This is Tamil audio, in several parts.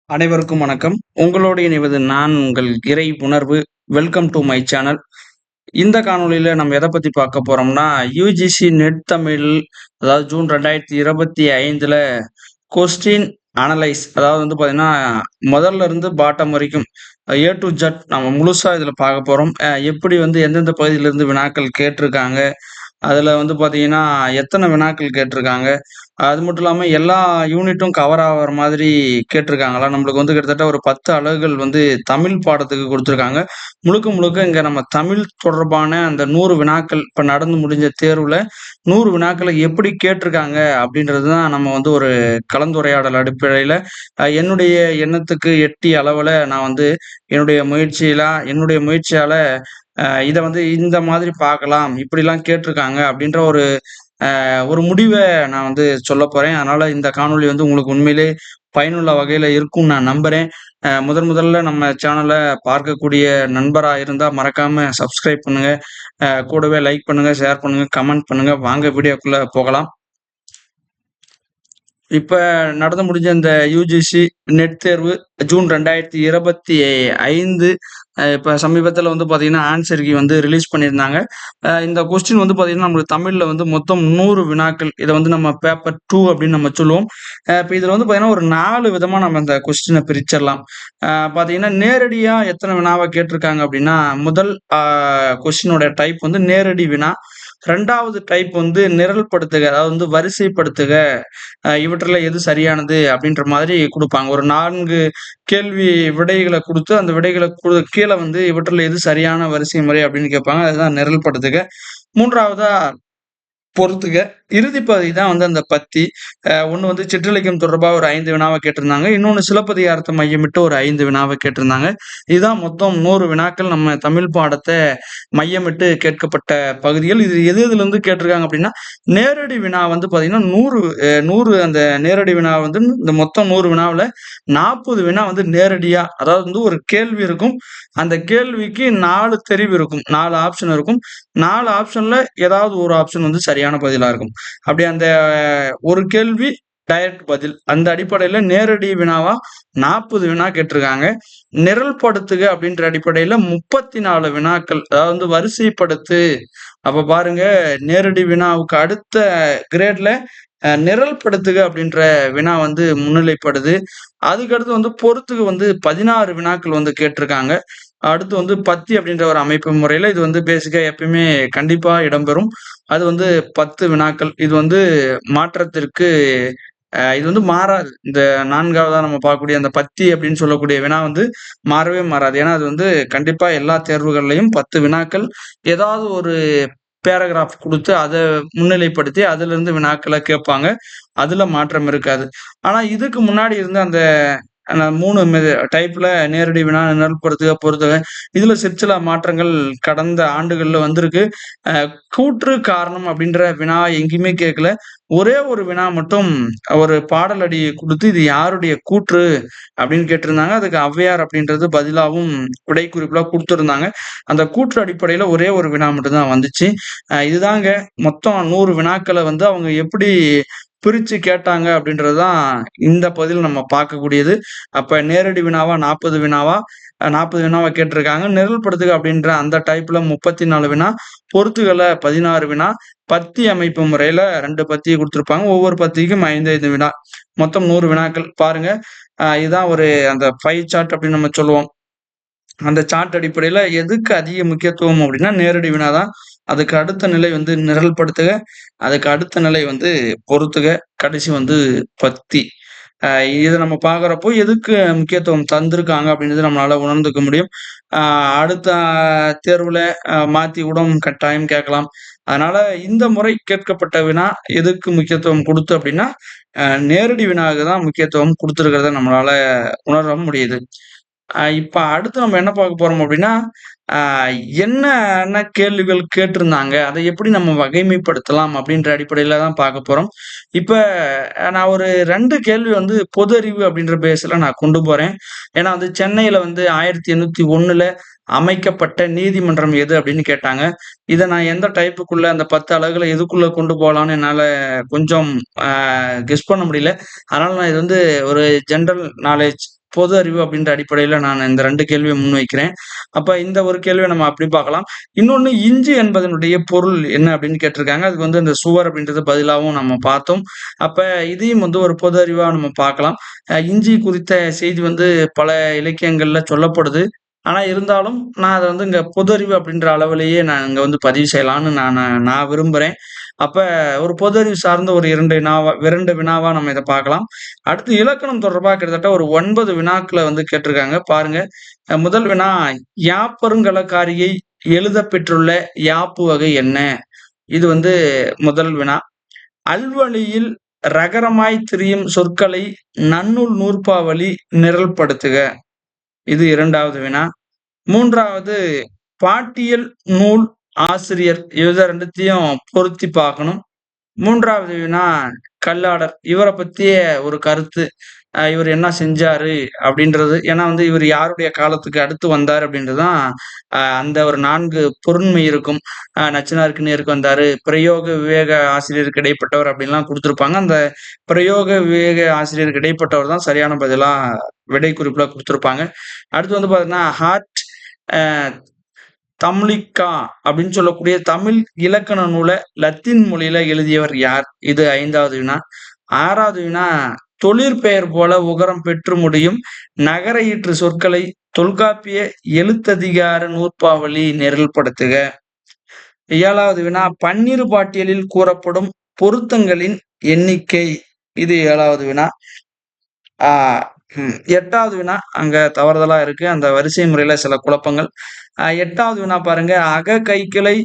அனைவருக்கும் வணக்கம். உங்களோடு இணைவது நான் உங்கள் இறை உணர்வு. Welcome do my channel. இந்த காணொளியில நம்ம எத பத்தி பார்க்க போறோம்னா, யுஜிசி நெட் தமிழ் அதாவது ஜூன் 2025ல கொஸ்டின் அனலைஸ் அதாவது வந்து பார்த்தீங்கன்னா, முதல்ல இருந்து பாட்டம் வரைக்கும் ஏ டூ ஜெட் நம்ம முழுசா இதில பார்க்க போறோம். எப்படி வந்து எந்தெந்த பகுதியிலிருந்து வினாக்கள் கேட்டிருக்காங்க. அதுல வந்து பார்த்தீங்கன்னா, எத்தன வினாக்கள் கேட்டிருக்காங்க. அது மட்டும் இல்லாம எல்லா யூனிட்டும் கவர் ஆகுற மாதிரி கேட்டிருக்காங்களா? நம்மளுக்கு வந்து கிட்டத்தட்ட ஒரு 10 அலகுகள் வந்து தமிழ் பாடத்துக்கு குடுத்துருக்காங்க. முழுக்க முழுக்க இங்க நம்ம தமிழ் தொடர்பான அந்த 100 வினாக்கள் இப்ப நடந்து முடிஞ்ச தேர்வுல 100 வினாக்கள எப்படி கேட்டிருக்காங்க அப்படின்றது தான் நம்ம வந்து ஒரு கலந்துரையாடல் அடிப்படையில என்னுடைய எண்ணத்துக்கு எட்டிய அளவுல நான் வந்து என்னுடைய முயற்சியால இத வந்து இந்த மாதிரி பார்க்கலாம். இப்படிலாம் கேட்டிருக்காங்க அப்படின்ற ஒரு முடிவ நான் வந்து சொல்லப் போறேன். அதனால இந்த காணொளி வந்து உங்களுக்கு உண்மையிலே பயனுள்ள வகையில இருக்கும்னு நான் நம்புறேன். முதல்ல நம்ம சேனல பார்க்கக்கூடிய நண்பரா இருந்தா மறக்காம சப்ஸ்கிரைப் பண்ணுங்க. கூடவே லைக் பண்ணுங்க, ஷேர் பண்ணுங்க, கமெண்ட் பண்ணுங்க. வாங்க வீடியோக்குள்ள போகலாம். இப்ப நடந்து முடிஞ்ச இந்த யுஜிசி நெட் தேர்வு ஜூன் 2025 இப்ப சமீபத்தில வந்து பார்த்தீங்கன்னா, ஆன்சர் கீ வந்து ரிலீஸ் பண்ணியிருந்தாங்க. இந்த கொஸ்டின் வந்து பார்த்தீங்கன்னா, நம்மளுக்கு தமிழ்ல வந்து மொத்தம் 100 வினாக்கள். இத வந்து நம்ம பேப்பர் 2 அப்படின்னு நம்ம சொல்லுவோம். இப்ப இதுல வந்து பார்த்தீங்கன்னா, ஒரு 4 விதமா நம்ம இந்த கொஸ்டின பிரிச்சிரலாம். பார்த்தீங்கன்னா, நேரடியா எத்தன வினாவ கேட்டிருக்காங்க அப்படின்னா, முதல் கொஸ்டினோட டைப் வந்து நேரடி வினா. 2வது டைப் வந்து நிரல்படுத்துக. அதாவது வந்து வரிசைப்படுத்துக. இவற்றில எது சரியானது அப்படின்ற மாதிரி குடுப்பாங்க. ஒரு 4 கேள்வி விடைகள குடுத்து, அந்த விடைகள கீழ வந்து இவற்றில எது சரியான வரிசை முறை அப்படின்னு கேட்பாங்க. அதுதான் நிரல்படுத்துக. 3வதா பொறுத்துக. இறுதி பகுதி தான் வந்து அந்த பத்தி. ஒண்ணு வந்து சிற்றிலக்கியம் தொடர்பா ஒரு 5 வினாவ கேட்டிருந்தாங்க. இன்னொன்னு சிலப்பதிகாரத்த மையமிட்டு ஒரு 5 வினாவ கேட்டிருந்தாங்க. இதுதான் மொத்தம் 100 வினாக்கள் நம்ம தமிழ் பாடத்த மையமிட்டு கேட்கப்பட்ட பகுதிகள். இது எதுலருந்து கேட்டிருக்காங்க அப்படின்னா, நேரடி வினா வந்து பார்த்தீங்கன்னா 100 அந்த நேரடி வினா வந்து இந்த மொத்தம் 100 வினாவுல 40 வினா வந்து நேரடியா, அதாவது வந்து ஒரு கேள்வி இருக்கும். அந்த கேள்விக்கு 4 தெரிவு இருக்கும். 4 ஆப்ஷன் இருக்கும். 4 ஆப்ஷன்ல ஏதாவது ஒரு ஆப்ஷன் வந்து சரியான பதிலா இருக்கும். அப்படி அந்த ஒரு கேள்வி டைரக்ட் பதில். அந்த அடிப்படையில நேரடி வினாவா 40 வினா கேட்டிருக்காங்க. நிரல்படுத்துக அப்படின்ற அடிப்படையில 34 வினாக்கள். அதாவது வந்து வரிசைப்படுத்து. அப்ப பாருங்க, நேரடி வினாவுக்கு அடுத்த கிரேட்ல நிரல்படுத்துக அப்படின்ற வினா வந்து முன்னிலைப்படுது. அதுக்கடுத்து வந்து பொறுத்துக வந்து 16 வினாக்கள் வந்து கேட்டிருக்காங்க. அடுத்து வந்து பத்தி அப்படின்ற ஒரு அமைப்பு முறையில இது வந்து பேசிக்கா எப்பயுமே கண்டிப்பா இடம்பெறும். அது வந்து 10 வினாக்கள். இது வந்து மாற்றத்திற்கு இது வந்து மாறாது. இந்த 4வதா நம்ம பார்க்கக்கூடிய அந்த பத்தி அப்படின்னு சொல்லக்கூடிய வினா வந்து மாறவே மாறாது. ஏன்னா, அது வந்து கண்டிப்பா எல்லா தேர்வுகள்லயும் 10 வினாக்கள் ஏதாவது ஒரு பேராகிராஃப் குடுத்து, அத முன்னிலைப்படுத்தி அதிலிருந்து வினாக்கள கேட்பாங்க. அதுல மாற்றம் இருக்காது. ஆனா, இதுக்கு முன்னாடி இருந்த அந்த அந்த 3 டைப்ல நேரடி வினா, நிரல்படுத்துக, பொறுத்துக இதுல சிற்சில மாற்றங்கள் கடந்த ஆண்டுகள்ல வந்திருக்கு. அ கூற்று, காரணம் அப்படின்ற வினா எங்கேயுமே கேட்கல. ஒரே ஒரு வினா மட்டும் ஒரு பாடல் குடுத்து, "இது யாருடைய கூற்று?" அப்படின்னு கேட்டிருந்தாங்க. அதுக்கு ஔவையார் அப்படின்றது பதிலாவும் விடைக்குறிப்புல குடுத்திருந்தாங்க. அந்த கூற்று அடிப்படையில ஒரே ஒரு வினா மட்டும் தான் வந்துச்சு. இதுதாங்க மொத்தம் 100 வினாக்கள வந்து அவங்க எப்படி பிரிச்சு கேட்டாங்க அப்படின்றது தான் இந்த பதில் நம்ம பார்க்கக்கூடியது. அப்ப நேரடி வினாவா 40 வினாவா 40 வினாவா கேட்டிருக்காங்க. நிரல்படுத்துக அப்படின்ற அந்த டைப்ல 34 வினா, பொறுத்துகள 16 வினா, பத்தி அமைப்பு முறையில 2 பத்தி குடுத்திருப்பாங்க. ஒவ்வொரு பத்திக்கும் 5, 5 வினா. மொத்தம் 100 வினாக்கள். பாருங்க, இதுதான் ஒரு அந்த பை சார்ட் அப்படின்னு நம்ம சொல்லுவோம். அந்த சார்ட் அடிப்படையில எதுக்கு அதிக முக்கியத்துவம் அப்படின்னா, நேரடி வினா தான். அதுக்கு அடுத்த நிலை வந்து நிரல்படுத்துக. அதுக்கு அடுத்த நிலை வந்து பொறுத்துக. கடைசி வந்து பத்தி. அ இத நம்ம பார்க்குறப்போ எதுக்கு முக்கியத்துவம் தந்திருக்காங்க அப்படின்றத நம்மளால உணர்ந்துக்க முடியும். அ அடுத்த தேர்வுல மாத்தி கூடம் கட்டாயம் கேட்கலாம். அதனால இந்த முறை கேட்கப்பட்ட வினா எதுக்கு முக்கியத்துவம் குடுத்து அப்படின்னா, நேரடி வினாவுக்கு தான் முக்கியத்துவம் குடுத்திருக்கிறத நம்மளால உணர முடியுது. இப்ப அடுத்து நம்ம என்ன பார்க்க போறோம் அப்படின்னா, அ என்னென்ன கேள்விகள் கேட்டிருந்தாங்க? அதை எப்படி நம்ம வகைமைப்படுத்தலாம்? அப்படின்ற அடிப்படையில தான் பார்க்க போறோம். இப்ப நான் ஒரு 2 கேள்வி வந்து பொது அறிவு அப்படின்ற பேஸ்ல நான் கொண்டு போறேன். ஏன்னா வந்து சென்னையில வந்து 1801ல அமைக்கப்பட்ட நீதிமன்றம் எது அப்படின்னு கேட்டாங்க. இத நான் எந்த டைப்புக்குள்ள அந்த 10 அலகுல எதுக்குள்ள கொண்டு போலான்னு என்னால கொஞ்சம் அ கெஸ் பண்ண முடியல. அதனால நான் இது வந்து ஒரு ஜெனரல் நாலேட்ஜ் பொது அறிவு அப்படின்ற அடிப்படையில நான் இந்த 2 கேள்விய முன்வைக்கிறேன். அப்ப இந்த ஒரு கேள்விய நம்ம அப்படி பார்க்கலாம். இன்னொன்னு இஞ்சி என்பதனுடைய பொருள் என்ன அப்படின்னு கேட்டிருக்காங்க. அதுக்கு வந்து இந்த சுவர் அப்படின்றது பதிலாவும் நம்ம பார்த்தோம். அப்ப இதையும் வந்து ஒரு பொது அறிவா நம்ம பார்க்கலாம். இஞ்சி குறித்த செய்தி வந்து பல இலக்கியங்கள்ல சொல்லப்படுது. ஆனா இருந்தாலும் நான் அத வந்து இங்க பொது அறிவு அப்படின்ற அளவிலேயே நான் இங்க வந்து பதிவு செய்யலான்னு நான் விரும்புறேன். அப்ப ஒரு பொது அறிவு சார்ந்த ஒரு 2 வினாவா நம்ம இத பார்க்கலாம். அடுத்து இலக்கணம் தொடர்பா கிட்டத்தட்ட ஒரு 9 வினாக்கள வந்து கேட்டிருக்காங்க. பாருங்க. முதல் வினா, யாப்பருங்கலக்காரியை எழுதப் பெற்றுள்ள யாப்பு வகை என்ன? இது வந்து முதல் வினா. அல்வழியில் ரகரமாய்த் திரியும் சொற்களை நன்னூல் நூற்பாவழி நிரல்படுத்துக. இது 2வது வினா. 3வது, பாட்டியல் நூல் ஆசிரியர். இத 2த்தையும் பொருத்தி பார்க்கணும். 3வது வினா, கல்லாடர். இவர பத்திய ஒரு கருத்து. இவர் என்ன செஞ்சாரு அப்படின்றது. ஏன்னா வந்து இவர் யாருடைய காலத்துக்கு அடுத்து வந்தாரு அப்படின்றது தான் அந்த ஒரு 4 பொருண்மை இருக்கும். நச்சினாருக்கு நேருக்கு வந்தாரு, பிரயோக விவேக ஆசிரியருக்கு இடைப்பட்டவர் அப்படின்லாம் குடுத்திருப்பாங்க. அந்த பிரயோக விவேக ஆசிரியருக்கு இடைப்பட்டவர் தான் சரியான பதிலா விடை குறிப்புல குடுத்திருப்பாங்க. அடுத்து வந்து பார்த்தீங்கன்னா, ஹார்ட் அ தம்லிக்கா அப்படின்னு சொல்லக்கூடிய தமிழ் இலக்கண நூல லத்தீன் மொழியில எழுதியவர் யார்? இது 5வது வினா. 6வது வினா, தொழிற்பெயர் போல உகரம் பெற்று முடியும் நகர ஈற்று சொற்களை தொல்காப்பிய எழுத்ததிகார நூற்பாவழி நிரல்படுத்துக. 7வது வினா, பன்னிரு பாட்டியலில் கூறப்படும் பொருத்தங்களின் எண்ணிக்கை. இது 7வது வினா. ஆ 8வது வினா அங்க தவறுதலா இருக்கு. அந்த வரிசை முறையில சில குழப்பங்கள். 8வது வினா பாருங்க. அக கைக்கிளை,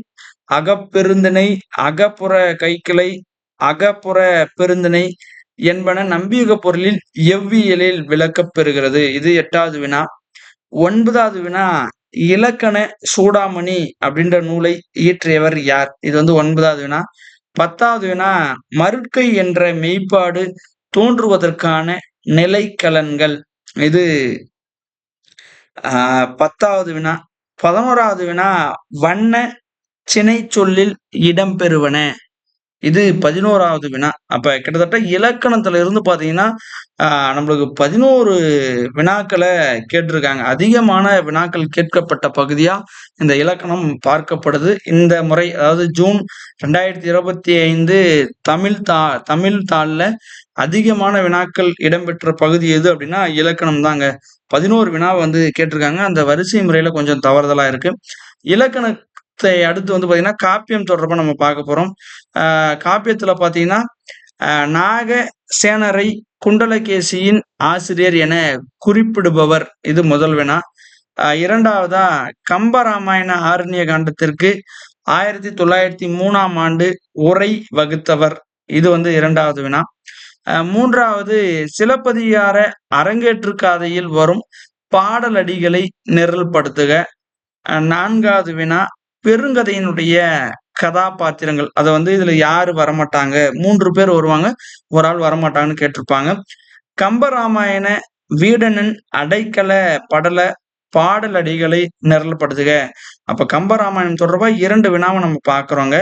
அகப்பெருந்திணை, அகப்புற கைக்கிளை, அகப்புற பெருந்திணை என்பன நம்பியுக பொருளில் எவ்வியலில் விளக்கப் பெறுகிறது. இது 8வது வினா. 9வது வினா, இலக்கண சூடாமணி அப்படின்ற நூலை இயற்றியவர் யார்? இது வந்து 9வது வினா. 10வது வினா, மருட்கை என்ற மெய்ப்பாடு தோன்றுவதற்கான நிலைக்களன்கள். இது 10வது வினா. 11வது வினா, வண்ண சினைச்சொல்லில் இடம்பெறுவன. இது 11வது வினா. அப்ப கிட்டத்தட்ட இலக்கணத்துல இருந்து பார்த்தீங்கன்னா, நம்மளுக்கு 11 வினாக்கள கேட்டிருக்காங்க. அதிகமான வினாக்கள் கேட்கப்பட்ட பகுதியா இந்த இலக்கணம் பார்க்கப்படுது. இந்த முறை அதாவது ஜூன் 2025 தமிழ் தாள்ல அதிகமான வினாக்கள் இடம்பெற்ற பகுதி எது அப்படின்னா, இலக்கணம் தாங்க. 11 வினாவ வந்து கேட்டிருக்காங்க. அந்த வரிசை முறையில கொஞ்சம் தவறுதலா இருக்கு. இலக்கணத்தை அடுத்து வந்து பார்த்தீங்கன்னா, காப்பியம் தொடர்பா நம்ம பார்க்க போறோம். காப்பியத்துல பார்த்தீங்கன்னா, நாக சேனரை குண்டலகேசியின் ஆசிரியர் என குறிப்பிடுபவர். இது முதல் வினா. 2வதா, கம்பராமாயண ஆரண்ய காண்டத்திற்கு 1903ஆம் ஆண்டு உரை வகுத்தவர். இது வந்து 2வது வினா. 3வது, சிலப்பதிகார அரங்கேற்று காதையில் வரும் பாடலடிகளை நிரல்படுத்துக. 4வது வினா, பெருங்கதையினுடைய கதாபாத்திரங்கள். அத வந்து இதுல யாரு வரமாட்டாங்க? 3 பேர் வருவாங்க. ஒரு ஆள் வரமாட்டாங்கன்னு கேட்டிருப்பாங்க. கம்பராமாயண வீடணன் அடைக்கல படல பாடலடிகளை நிரல்படுத்துக. அப்ப கம்பராமாயணம் தொடர்பா 2 வினாவ நம்ம பார்க்கிறோங்க.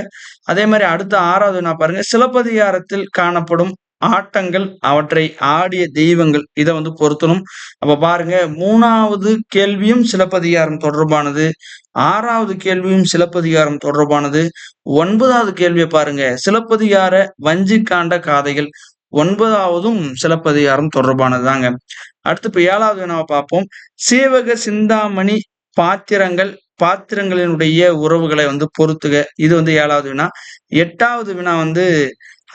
அதே மாரி அடுத்த 6வது வினா பாருங்க. சிலப்பதிகாரத்தில் காணப்படும் ஆட்டங்கள், அவற்றை ஆடிய தெய்வங்கள். இத வந்து பொருத்தணும். அப்ப பாருங்க, 3வது கேள்வியும் சிலப்பதிகாரம் தொடர்பானது. 6வது கேள்வியும் சிலப்பதிகாரம் தொடர்பானது. 9வது கேள்விய பாருங்க. சிலப்பதிகார வஞ்சிக்காண்ட காதைகள். 9வதும் சிலப்பதிகாரம் தொடர்பானதுதாங்க. அடுத்து இப்ப 7வது வினாவ பார்ப்போம். சீவக சிந்தாமணி பாத்திரங்களினுடைய உறவுகளை வந்து பொருத்துக. இது வந்து 7வது வினா. 8வது வினா வந்து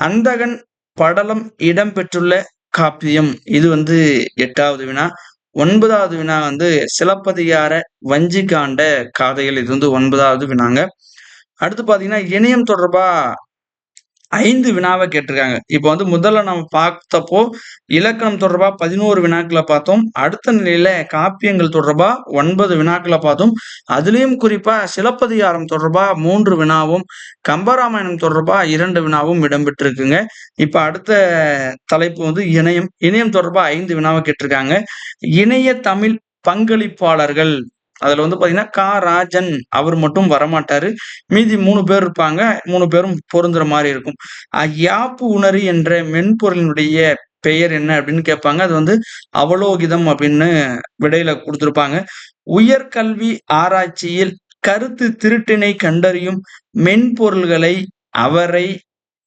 அந்தகன் படலம் இடம்பெற்றுள்ள காப்பியம். இது வந்து 8வது வினா. 9வது வினா வந்து சிலப்பதிகார வஞ்சிக்காண்ட காதைகள். இது வந்து 9வது வினாங்க. அடுத்து பார்த்தீங்கன்னா, இணையம் தொடர்பா 5 வினாவ கேட்டிருக்காங்க. இப்ப வந்து முதல்ல நம்ம பார்த்தப்போ, இலக்கணம் தொடர்பா 11 வினாக்கள பார்த்தோம். அடுத்த நிலையில காப்பியங்கள் தொடர்பா 9 வினாக்கள பார்த்தோம். அதிலயும் குறிப்பா சிலப்பதிகாரம் தொடர்பா 3 வினாவும், கம்பராமாயணம் தொடர்பா 2 வினாவும் இடம்பெற்றிருக்குங்க. இப்ப அடுத்த தலைப்பு வந்து இணையம். இணையம் தொடர்பா 5 வினாவ கேட்டிருக்காங்க. இணைய தமிழ் பங்களிப்பாளர்கள். அதுல வந்து பார்த்தீங்கன்னா, ராஜன் அவர் மட்டும் வரமாட்டாரு. மீதி 3 பேர் இருப்பாங்க. 3 பேரும் பொருந்துற மாரி இருக்கும். யாப்பு உணரி என்ற மென்பொருளினுடைய பெயர் என்ன அப்படின்னு கேட்பாங்க. அது வந்து அவலோகிதம் அப்படின்னு விடையில குடுத்திருப்பாங்க. உயர்கல்வி ஆராய்ச்சியில் கருத்து திருட்டினை கண்டறியும் மென்பொருள்களை அவரை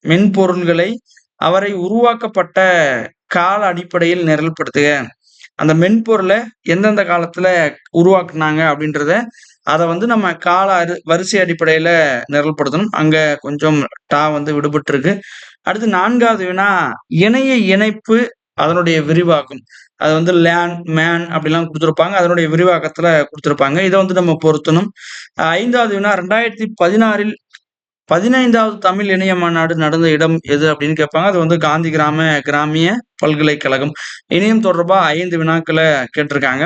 மென்பொருள்களை அவரை உருவாக்கப்பட்ட கால அடிப்படையில் நிரல்படுத்துக. அந்த மென்பொருள எந்தெந்த காலத்துல உருவாக்குனாங்க அப்படின்றத, அத வந்து நம்ம கால வரிசை அடிப்படையில நிரல்படுத்தணும். அங்க கொஞ்சம் வந்து விடுபட்டிருக்கு. அடுத்து 4வது வினா, இணைய இணைப்பு அதனுடைய விரிவாக்கம். அது வந்து லேன், மேன் அப்படிலாம் குடுத்திருப்பாங்க. அதனுடைய விரிவாக்கத்துல குடுத்திருப்பாங்க. இத வந்து நம்ம பொருத்தணும். 5வது வினா 2016ல் 15வது தமிழ் இணைய மாநாடு நடந்த இடம் எது அப்படின்னு கேட்பாங்க. அது வந்து காந்தி கிராமிய பல்கலைக்கழகம். இணையம் தொடர்பா 5 வினாக்கள கேட்டிருக்காங்க.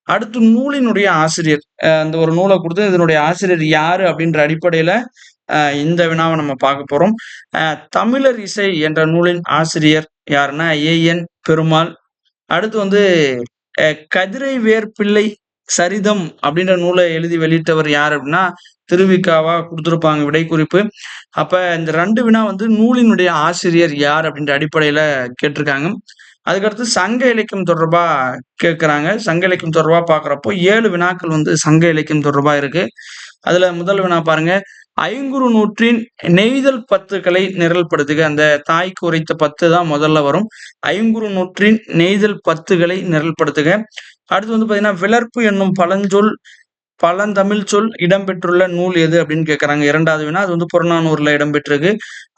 அடுத்து நூலினுடைய ஆசிரியர். அந்த ஒரு நூல குடுத்து இதனுடைய ஆசிரியர் யாரு அப்படின்ற அடிப்படையில இந்த வினாவ நம்ம பார்க்க போறோம். தமிழர் இசை என்ற நூலின் ஆசிரியர் யாருன்னா ஏ.என். பெருமாள். அடுத்து வந்து கதிரை வேற்பிள்ளை சரிதம் அப்படின்ற நூலை எழுதி வெளியிட்டவர் யார் அப்படின்னா திருவிக்காவா குடுத்திருப்பாங்க விடை குறிப்பு. அப்ப இந்த 2 வினா வந்து நூலினுடைய ஆசிரியர் யார் அப்படின்ற அடிப்படையில கேட்டிருக்காங்க. அதுக்கடுத்து சங்க இலக்கியம் தொடர்பா கேட்கறாங்க. சங்க இலக்கியம் தொடர்பா பார்க்கிறப்போ 7 வினாக்கள் வந்து சங்க இலக்கியம் தொடர்பா இருக்கு. அதுல முதல் வினா பாருங்க. ஐங்குறு நூற்றின் நெய்தல் பத்துக்களை நிரல்படுத்துக. அந்த தாய்க்கு உரைத்த 10 தான் முதல்ல வரும். ஐங்குறு நூற்றின் நெய்தல் பத்துகளை நிரல்படுத்துக. அடுத்து வந்து பாத்தீங்கன்னா, விளர்ப்பு என்னும் பழந்தமிழ் சொல் இடம்பெற்றுள்ள நூல் எது அப்படின்னு கேட்கறாங்க. 2வது வினா. அது வந்து புறநானூறுல இடம்பெற்றிருக்கு.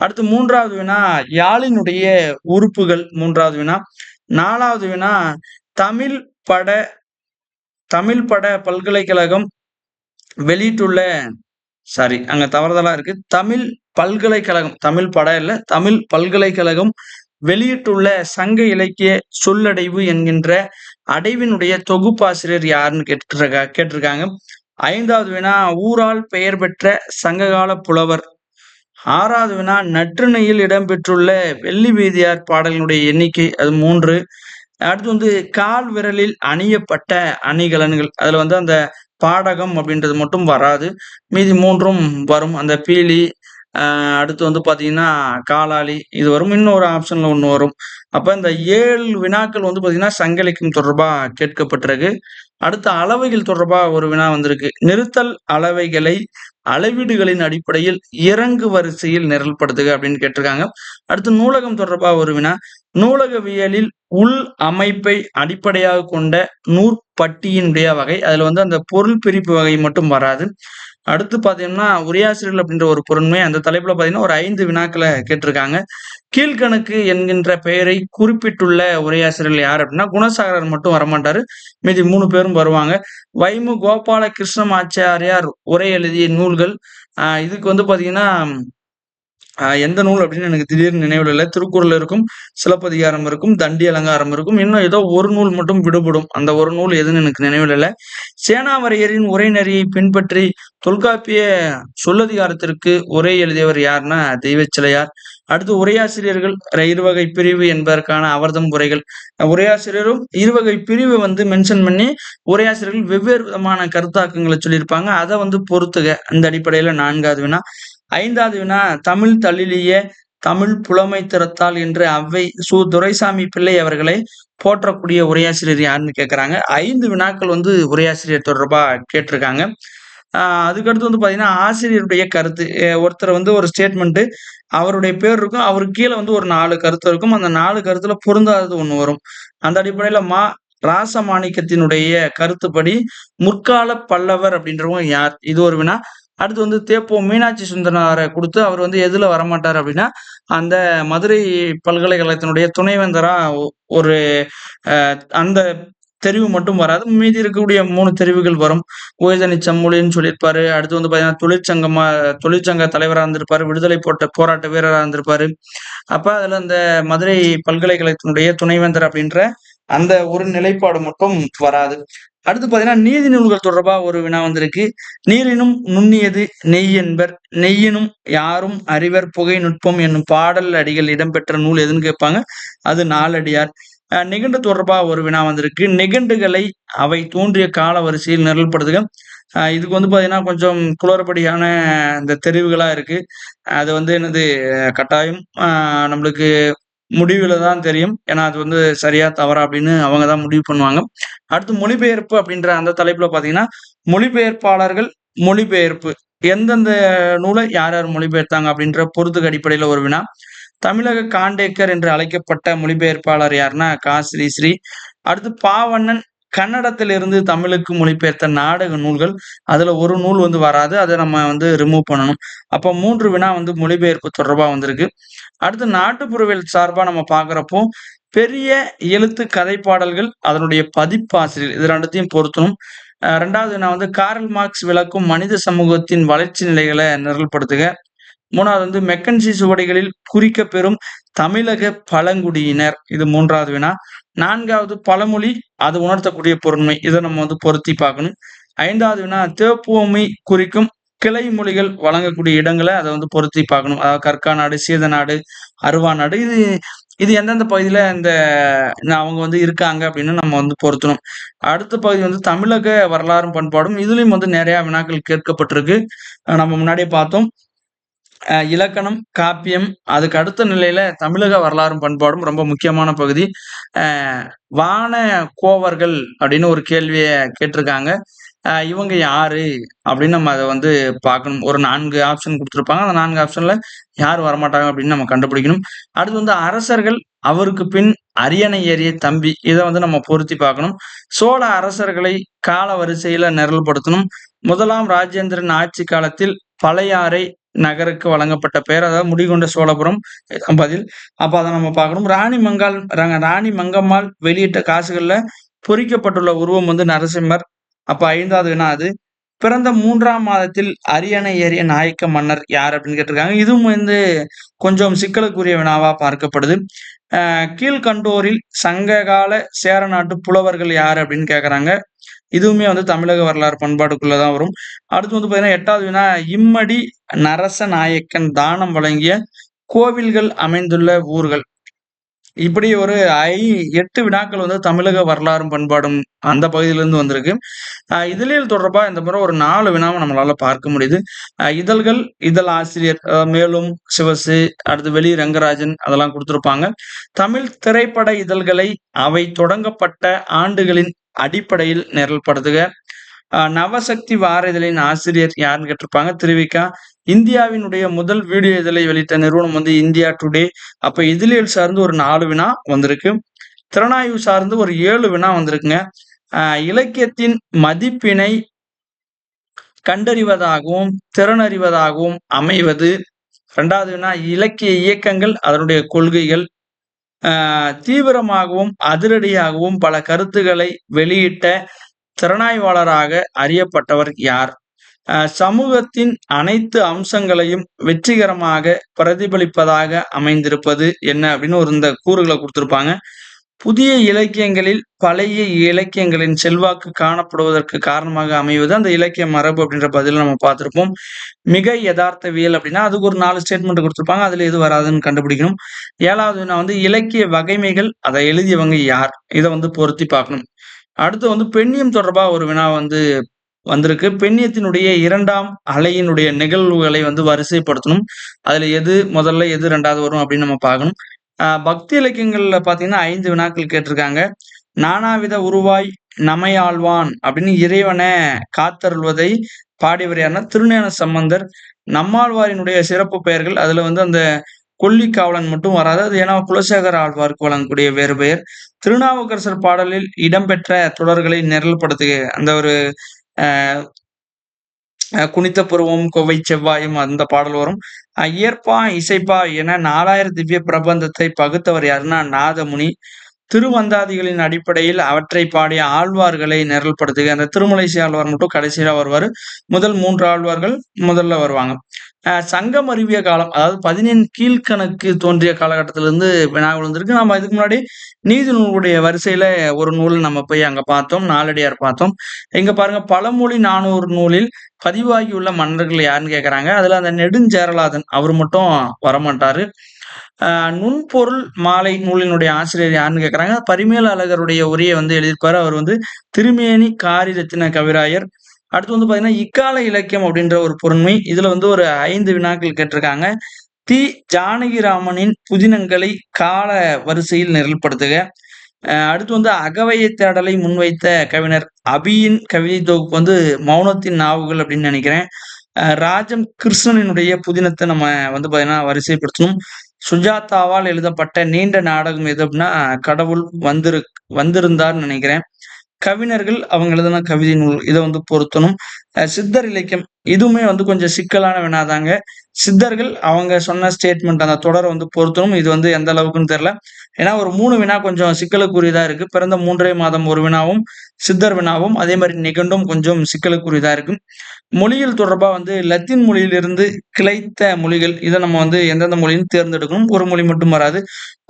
அடுத்து 3வது வினா, யாழினுடைய உறுப்புகள் 3வது வினா. 4வது வினா, தமிழ் பட தமிழ் பட பல்கலைக்கழகம் வெளியிட்டுள்ள அங்க தவறுதலா இருக்கு. தமிழ் பல்கலைக்கழகம், தமிழ் பட இல்ல, தமிழ் பல்கலைக்கழகம் வெளியிட்டுள்ள சங்க இலக்கிய சொல்லடைவு என்கின்ற அடைவினுடைய தொகுப்பாசிரியர் யாருன்னு கேட்டிருக்காங்க. 5வது வினா, ஊரால் பெயர் பெற்ற சங்ககால புலவர். 6வது வினா, நற்றிணையில் இடம்பெற்றுள்ள வெள்ளி வீதியார் பாடலினுடைய எண்ணிக்கை அது 3. அடுத்து வந்து கால் விரலில் அணியப்பட்ட அணிகலன்கள். அதுல வந்து அந்த பாடகம் அப்படின்றது மட்டும் வராது. மீதி 3ம் வரும். அந்த பீலி, அடுத்து வந்து பார்த்தீங்கன்னா, காலாளி இது வரும். இன்னொரு ஆப்ஷன்ல 1 வரும். அப்ப இந்த 7 வினாக்கள் வந்து பார்த்தீங்கன்னா, சங்க இலக்கியம் தொடர்பா கேட்கப்பட்டிருக்கு. அடுத்து அளவைகள் தொடர்பா ஒரு வினா வந்திருக்கு. நிறுத்தல் அளவைகளை அளவீடுகளின் அடிப்படையில் இறங்கு வரிசையில் நிரல்படுத்துக அப்படின்னு கேட்டிருக்காங்க. அடுத்து நூலகம் தொடர்பா ஒரு வினா. நூலகவியலில் உள் அமைப்பை அடிப்படையாக கொண்ட நூற்பட்டியினுடைய வகை. அதுல வந்து அந்த பொருள் பிரிப்பு வகை மட்டும் வராது. அடுத்து பார்த்தீங்கன்னா, உரையாசிரியர்கள் அப்படின்ற ஒரு பொருண்மை. அந்த தலைப்புல பார்த்தீங்கன்னா, ஒரு 5 வினாக்கள கேட்டிருக்காங்க. கீழ்க்கணக்கு என்கின்ற பெயரை குறிப்பிட்டுள்ள உரையாசிரியர்கள் யார் அப்படின்னா, குணசாகரர் மட்டும் வரமாட்டாரு. மீதி 3 பேரும் வருவாங்க. வைமு கோபால கிருஷ்ணமாச்சாரியார் உரை எழுதிய நூல்கள். இதுக்கு வந்து பார்த்தீங்கன்னா, எந்த நூல் அப்படின்னு எனக்கு திடீர்னு நினைவுல இல்ல. திருக்குறள் இருக்கும், சிலப்பதிகாரம் இருக்கும், தண்டி அலங்காரம் இருக்கும். இன்னும் ஏதோ ஒரு நூல் மட்டும் விடுபடும். அந்த ஒரு நூல் எதுன்னு எனக்கு நினைவுல இல்ல. சேனாவரையரின் உரைநெறியை பின்பற்றி தொல்காப்பிய சொல்லதிகாரத்திற்கு உரை எழுதியவர் யாருன்னா தெய்வச்சிலையார். அடுத்து உரையாசிரியர்கள் இருவகை பிரிவு என்பதற்கான அவர்தம் உரைகள். உரையாசிரியரும் இருவகை பிரிவை வந்து மென்ஷன் பண்ணி உரையாசிரியர்கள் வெவ்வேறு விதமான கருத்தாக்கங்களை சொல்லியிருப்பாங்க. அதை வந்து பொறுத்துக. அந்த அடிப்படையில 4வது வினா. 5வது வினா, தமிழ் தழிலிய தமிழ் புலமை திறத்தால் என்று அவ்வை சு. துரைசாமி பிள்ளை அவர்களை போற்றக்கூடிய உரையாசிரியர் யாருன்னு கேட்கறாங்க. 5 வினாக்கள் வந்து உரையாசிரியர் தொடர்பா கேட்டிருக்காங்க. அதுக்கடுத்து வந்து பார்த்தீங்கன்னா, ஆசிரியருடைய கருத்து. ஒருத்தர் வந்து ஒரு ஸ்டேட்மெண்ட் அவருடைய பேர் இருக்கும். அவருக்கு கீழ வந்து ஒரு 4 கருத்து இருக்கும். அந்த 4 கருத்துல பொருந்தாதது 1 வரும். அந்த அடிப்படையில ராசமாணிக்கத்தினுடைய கருத்துப்படி முற்கால பல்லவர் அப்படின்றவங்க யார்? இது ஒரு வினா. அடுத்து வந்து தேப்போ மீனாட்சி சுந்தரனார குடுத்து அவர் வந்து எதுல வரமாட்டாரு அப்படின்னா, அந்த மதுரை பல்கலைக்கழகத்தினுடைய துணைவேந்தரா ஒரு அந்த தெரிவு மட்டும் வராது. மீதி இருக்கக்கூடிய 3 தெரிவுகள் வரும். உயர்தனி செம்மொழின்னு சொல்லியிருப்பாரு. அடுத்து வந்து பார்த்தீங்கன்னா, தொழிற்சங்க தலைவரா இருந்திருப்பாரு. விடுதலை போராட்ட வீரரா இருந்திருப்பாரு. அப்ப அதுல அந்த மதுரை பல்கலைக்கழகத்தினுடைய துணைவேந்தர் அப்படின்ற அந்த ஒரு நிலைப்பாடு மட்டும் வராது. அடுத்து பார்த்தீங்கன்னா, நீதி நூல்கள் தொடர்பா ஒரு வினா வந்திருக்கு. நீரினும் நுண்ணியது நெய் என்பர். நெய்யினும் யாரும் அறிவர் புகை நுட்பம் என்னும் பாடல் அடிகள் இடம்பெற்ற நூல் எதுன்னு கேட்பாங்க. அது நாலடியார். நிகண்டு தொடர்பா ஒரு வினா வந்திருக்கு. நிகண்டுகளை அவை தோன்றிய கால வரிசையில் நிரல்படுத்துக. இதுக்கு வந்து பார்த்தீங்கன்னா, கொஞ்சம் குளறுபடியான இந்த தெரிவுகளா இருக்கு. அது வந்து என்னது கட்டாயம் நம்மளுக்கு முடிவுல தான் தெரியும். ஏன்னா அது வந்து சரியா தவறா அப்படின்னு அவங்க தான் முடிவு பண்ணுவாங்க. அடுத்து மொழிபெயர்ப்பு அப்படின்ற அந்த தலைப்புல பார்த்தீங்கன்னா, மொழிபெயர்ப்பாளர்கள், மொழிபெயர்ப்பு எந்தெந்த நூல யார் யார் மொழிபெயர்த்தாங்க அப்படின்ற பொறுத்துக்க அடிப்படையில ஒரு வினா. தமிழக காண்டேக்கர் என்று அழைக்கப்பட்ட மொழிபெயர்ப்பாளர் யாருன்னா ஸ்ரீ. அடுத்து பாவண்ணன் கன்னடத்திலிருந்து தமிழுக்கு மொழிபெயர்த்த நாடக நூல்கள். அதுல ஒரு நூல் வந்து வராது. அத நம்ம வந்து ரிமூவ் பண்ணணும். அப்ப 3 வினா வந்து மொழிபெயர்ப்பு தொடர்பா வந்திருக்கு. அடுத்து நாட்டுப்புறவியல் சார்பா நம்ம பார்க்கிறப்போ, பெரிய எழுத்து கதைப்பாடல்கள், அதனுடைய பதிப்பாசிரியர் இது 2த்தையும் பொருத்தணும். 2வது வினா வந்து காரல் மார்க்ஸ் விளக்கும் மனித சமூகத்தின் வளர்ச்சி நிலைகள நிரல்படுத்துக. 3வது வந்து மெக்கன்சி சுவடிகளில் குறிக்கப்பெறும் தமிழக பழங்குடியினர். இது 3வது வினா. 4வது பழமொழி, அது உணர்த்தக்கூடிய பொருண்மை. இத நம்ம வந்து பொருத்தி பார்க்கணும். 5வது வினா தேப்புவமை குறிக்கும் கிளை மொழிகள் வழங்கக்கூடிய இடங்கள அத வந்து பொருத்தி பார்க்கணும். அதாவது கற்காநாடு, சீதநாடு, அருவாநாடு இது இது எந்தெந்த பகுதியில அவங்க வந்து இருக்காங்க அப்படின்னு நம்ம வந்து பொருத்தணும். அடுத்த பகுதி வந்து தமிழக வரலாறும் பண்பாடும். இதுலயும் வந்து நெறைய வினாக்கள் கேட்கப்பட்டிருக்கு. நம்ம முன்னாடியே பார்த்தோம். இலக்கணம், காப்பியம், அதுக்கு அடுத்த நிலையில தமிழக வரலாறும் பண்பாடும் ரொம்ப முக்கியமான பகுதி. அ வான கோவர்கள் அப்படின்னு ஒரு கேள்விய கேட்டிருக்காங்க. இவங்க யாரு? அப்படின்னு நம்ம அத வந்து பார்க்கணும். ஒரு 4 ஆப்ஷன் குடுத்திருப்பாங்க. அந்த 4 ஆப்ஷன்ல யார் வரமாட்டாங்க அப்படின்னு நம்ம கண்டுபிடிக்கணும். அடுத்து வந்து அரசர்கள், அவருக்கு பின் அரியணை ஏறிய தம்பி. இத வந்து நம்ம பொருத்தி பார்க்கணும். சோழ அரசர்களை கால வரிசையில நிரல்படுத்தணும். 1ஆம் ராஜேந்திரன் ஆட்சி காலத்தில் பழையாறை நகருக்கு வழங்கப்பட்ட பெயர். அதாவது முடிகொண்ட சோழபுரம். இதுதான் பதில். அப்ப அத நம்ம பார்க்கணும். ராணி மங்கம்மாள் வெளியிட்ட காசுகள்ல பொறிக்கப்பட்டுள்ள உருவம் வந்து நரசிம்மர். அப்ப 5வது வினா அது. பிறந்த 3ஆம் மாதத்தில் அரியணை ஏறிய நாயக்க மன்னர் யார் அப்படின்னு கேட்டிருக்காங்க. இதுவும் வந்து கொஞ்சம் சிக்கலுக்குரிய வினாவா பார்க்கப்படுது. கீழ்கண்டோரில் சங்ககால சேர நாட்டு புலவர்கள் யாரு அப்படின்னு கேட்கறாங்க. இதுவுமே வந்து தமிழக வரலாறு பண்பாட்டுக்குள்ள தான் வரும். அடுத்து வந்து பார்த்தீங்கன்னா 8வது வினா இம்மடி நரச நாயக்கன் தானம் வழங்கிய கோவில்கள் அமைந்துள்ள ஊர்கள். இப்படி ஒரு 8 வினாக்கள் வந்து தமிழக வரலாறும் பண்பாடும் அந்த பகுதியிலிருந்து வந்திருக்கு. இதழியல் தொடர்பா இந்த முறை ஒரு 4 வினாவ நம்மளால பார்க்க முடியுது. இதழ்கள், இதழ் ஆசிரியர் மேலும் சிவசு, அடுத்து வெளி ரங்கராஜன் அதெல்லாம் குடுத்திருப்பாங்க. தமிழ் திரைப்பட இதழ்களை அவை தொடங்கப்பட்ட ஆண்டுகளின் அடிப்படையில் நிரல்படுத்துக. நவசக்தி வார இதழின் ஆசிரியர் யாருன்னு கேட்டிருப்பாங்க. திருவிக்கா. இந்தியாவினுடைய முதல் வீடியோ இதழை வெளியிட்ட நிறுவனம் வந்து இந்தியா டுடே. அப்ப இதழியல் சார்ந்து ஒரு 4 வினா வந்திருக்கு. திறனாய்வு சார்ந்து ஒரு 7 வினா வந்திருக்குங்க. இலக்கியத்தின் மதிப்பினை கண்டறிவதாகவும், திறனறிவதாகவும் அமைவது. 2வது வினா இலக்கிய இயக்கங்கள், அதனுடைய கொள்கைகள். தீவிரமாகவும், அதிரடியாகவும் பல கருத்துக்களை வெளியிட்ட திறனாய்வாளராக அறியப்பட்டவர் யார்? சமூகத்தின் அனைத்து அம்சங்களையும் வெற்றிகரமாக பிரதிபலிப்பதாக அமைந்திருப்பது என்ன? அப்படின்னு இந்த கூறுகள குடுத்திருப்பாங்க. புதிய இலக்கியங்களில் பழைய இலக்கியங்களின் செல்வாக்கு காணப்படுவதற்கு காரணமாக அமைவது அந்த இலக்கிய மரபு அப்படின்ற பதில நம்ம பார்த்திருப்போம். மிக எதார்த்தவியல் அப்படின்னா, அதுக்கு ஒரு 4 ஸ்டேட்மெண்ட் குடுத்திருப்பாங்க. அதுல எது வராதுன்னு கண்டுபிடிக்கணும். 7வது வினா வந்து இலக்கிய வகைமைகள், அத எழுதியவங்க யார்? இத வந்து பொருத்தி பார்க்கணும். அடுத்து வந்து பெண்ணியம் தொடர்பா ஒரு வினா வந்து வந்திருக்கு. பெண்ணியத்தினுடைய 2ஆம் அலையினுடைய நிகழ்வுகளை வந்து வரிசைப்படுத்தணும். அதுல எது முதல்ல, எது 2வது வரும் அப்படின்னு நம்ம பார்க்கணும். பக்தி இலக்கியங்கள்ல பார்த்தீங்கன்னா 5 வினாக்கள் கேட்டிருக்காங்க. நானாவித உருவாய் நமையாழ்வான் அப்படின்னு இறைவன காத்தருள்வதை பாடியவர் யாருன்னா திருஞான சம்பந்தர். நம்மாழ்வாரினுடைய சிறப்பு பெயர்கள் அதுல வந்து அந்த கொல்லிக்காவலன் மட்டும் வராது. அது ஏன்னா குலசேகர ஆழ்வாருக்கு வழங்கக்கூடிய வேறு பெயர். திருநாவுக்கரசர் பாடலில் இடம்பெற்ற தொடர்களை நிரல்படுத்துக. அந்த ஒரு அ குனித்த புருவமும் கொவ்வை செவ்வாயும் அந்த பாடல் வரும். இயற்பா, இசைப்பா என 4000 திவ்ய பிரபந்தத்தை பகுத்தவர் யாருன்னா நாதமுனி. திருவந்தாதிகளின் அடிப்படையில் அவற்றை பாடிய ஆழ்வார்களை நிரல்படுத்துக. அந்த திருமலைசி ஆழ்வார் மட்டும் கடைசியா வருவாரு. முதல் 3 ஆழ்வார்கள் முதல்ல வருவாங்க. சங்கம் அறிவிய காலம், அதாவது 14 கீழ்க்கணக்கு தோன்றிய காலகட்டத்திலிருந்து வினா விழுந்திருக்கு. நம்ம இதுக்கு முன்னாடி நீதி நூலுடைய வரிசையில ஒரு நூல் நம்ம போய் அங்க பார்த்தோம். நாலடியார் பார்த்தோம். இங்க பாருங்க பழமொழி 400 நூலில் பதிவாகியுள்ள மன்னர்கள் யாருன்னு கேட்கறாங்க. அதுல அந்த நெடுஞ்சேரலாதன் அவர் மட்டும் வரமாட்டாரு. நுண்பொருள் மாலை நூலினுடைய ஆசிரியர் யாருன்னு கேட்கறாங்க. பரிமேல அழகருடைய உரையை வந்து எழுதியிருப்பாரு. அவர் வந்து திருமேனி காரிரத்தின கவிராயர். அடுத்து வந்து பார்த்தீங்கன்னா, இக்கால இலக்கியம் அப்படின்ற ஒரு பொருண்மை. இதுல வந்து ஒரு 5 வினாக்கள் கேட்டிருக்காங்க. தி. ஜானகிராமனின் புதினங்களை கால வரிசையில் நிரல்படுத்துக. அடுத்து வந்து அகவய தேடலை முன்வைத்த கவிஞர் அபியின் கவிதை தொகுப்பு வந்து மௌனத்தின் நாவுகள் அப்படின்னு நினைக்கிறேன். ராஜம் கிருஷ்ணனினுடைய புதினத்தை நம்ம வந்து பார்த்தீங்கன்னா வரிசைப்படுத்தணும். சுஜாதாவால் எழுதப்பட்ட நீண்ட நாடகம் எது அப்படின்னா கடவுள் வந்திருந்தார்னு நினைக்கிறேன். கவிஞர்கள் அவங்க எழுதின கவிதை நூல் இதை வந்து பொருத்தணும். சித்தர் இலக்கியம் இதுவுமே வந்து கொஞ்சம் சிக்கலான வினாதாங்க. சித்தர்கள் அவங்க சொன்ன ஸ்டேட்மெண்ட் அந்த தொடரை வந்து பொருத்தணும். இது வந்து எந்த அளவுக்குன்னு தெரியல. ஏன்னா ஒரு 3 வினா கொஞ்சம் சிக்கலுக்குரியதா இருக்கு. பிறந்த 3 மாதம் ஒரு வினாவும், சித்தர் வினாவும், அதே மாதிரி நிகண்டும் கொஞ்சம் சிக்கலுக்குரியதா இருக்கு. மொழியியல் தொடர்பா வந்து லத்தீன் மொழியிலிருந்து கிளைத்த மொழிகள் இதை நம்ம வந்து எந்தெந்த மொழின்னு தேர்ந்தெடுக்கணும். ஒரு மொழி மட்டும் வராது.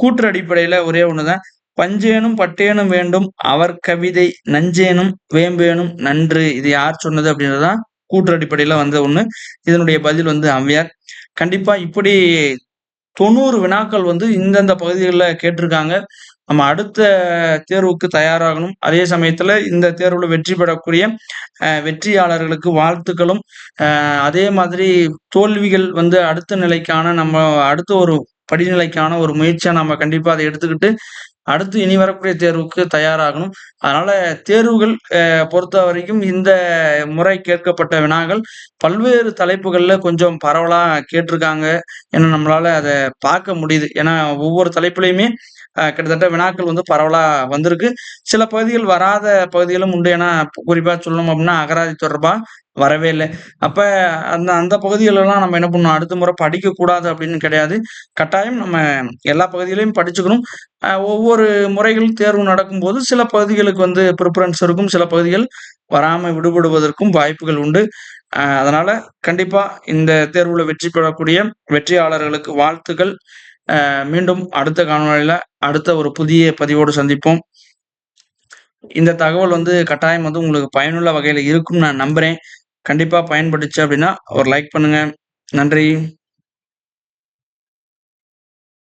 கூற்று அடிப்படையில ஒரே ஒண்ணுதான். பஞ்சேனும் பட்டேனும் வேண்டும் அவர் கவிதை நஞ்சேனும் வேம்பேனும் நன்று. இது யார் சொன்னது அப்படின்றதுதான் கூற்று அடிப்படையில வந்த ஒண்ணு. இதனுடைய பதில் வந்து ஔவையார். கண்டிப்பா இப்படி 90 வினாக்கள் வந்து இந்தந்த பகுதிகள்ல கேட்டிருக்காங்க. நம்ம அடுத்த தேர்வுக்கு தயாராகணும். அதே சமயத்துல இந்த தேர்வுல வெற்றி பெறக்கூடிய வெற்றியாளர்களுக்கு வாழ்த்துக்களும், அதே மாதிரி தோல்விகள் வந்து அடுத்த நிலைக்கான நம்ம அடுத்த ஒரு படிநிலைக்கான ஒரு முயற்சியா நம்ம கண்டிப்பா அதை எடுத்துக்கிட்டு அடுத்து இனி வரக்கூடிய தேர்வுக்கு தயாராகணும். அதனால தேர்வுகள் பொறுத்தவரைக்கும் இந்த முறை கேட்கப்பட்ட வினாக்கள் பல்வேறு தலைப்புகள்ல கொஞ்சம் பரவலா கேட்டிருக்காங்க. ஏன்னா நம்மளால அத பார்க்க முடியுது. ஏன்னா ஒவ்வொரு தலைப்புலயுமே கிட்டத்தட்ட வினாக்கள் வந்து பரவலா வந்திருக்கு. சில பகுதிகள் வராத பகுதிகளும் உண்டு. ஏன்னா குறிப்பா சொல்லணும் அப்படின்னா அகராதி தொடர்பா வரவே இல்ல. அப்ப அந்த அந்த பகுதிகளெல்லாம் நம்ம என்ன பண்ணணும், அடுத்த முறை படிக்கக்கூடாது அப்படின்னு கிடையாது. கட்டாயம் நம்ம எல்லா பகுதிகளையும் படிச்சுக்கணும். ஒவ்வொரு முறைகள் தேர்வு நடக்கும்போது சில பகுதிகளுக்கு வந்து ப்ரிஃபரன்ஸ் இருக்கும். சில பகுதிகள் வராம விடுபடுவதற்கும் வாய்ப்புகள் உண்டு. அதனால கண்டிப்பா இந்த தேர்வுல வெற்றி பெறக்கூடிய வெற்றியாளர்களுக்கு வாழ்த்துக்கள். மீண்டும் அடுத்த காணொளியில அடுத்த ஒரு புதிய பதிவோடு சந்திப்போம். இந்த தகவல் வந்து கட்டாயம் வந்து உங்களுக்கு பயனுள்ள வகையில இருக்கும்னு நான் நம்புறேன். கண்டிப்பா பயன்பட்டுச்சு அப்படின்னா ஒரு லைக் பண்ணுங்க. நன்றி.